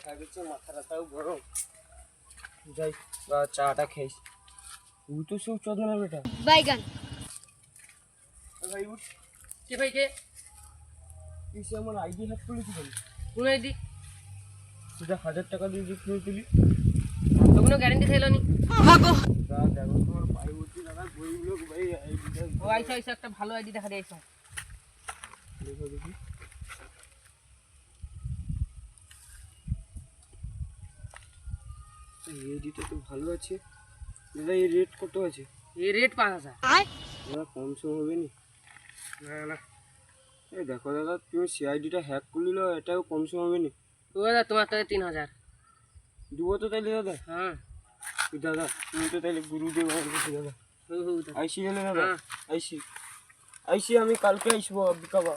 সাগেছে মাথাটাও গরম যাই বা চাটা খেয়েছি ও তো সব চন্দনা বেটা বাইগান ভাই উঠ কে ভাই কে এসে আমার আইডি হ্যাক করেছি বল কোন আইডি সেটা 1000 টাকা দিয়ে যে কিনে তুলি তো কোনো গ্যারান্টি ছিল নি তা দেখো তোমার পায়ে উঠছি দাদা বইগুলো ভাই আইডিটা ও আইসা আইসা একটা ভালো আইডি দেখা দিয়েছো দেখো দেখি এই আইডিটা তো ভালো আছে দাদা এই রেট কত আছে এই রেট 5000 দাদা কম সম হবে নি না না এই দেখো দাদা তুমি সিআইডিটা হ্যাক করলিল এটাও কম সম হবে নি তো দাদা তোমার তাহলে 3000 দুবো তো তাইলে দাদা হ্যাঁ দাদা তুমি তো তাইলে গুরুদেব আমার কাছে দাদা হু হু আইসি গেলে দাদা হ্যাঁ। আইসি আইসি আমি কালকে আইসবো বিকাবা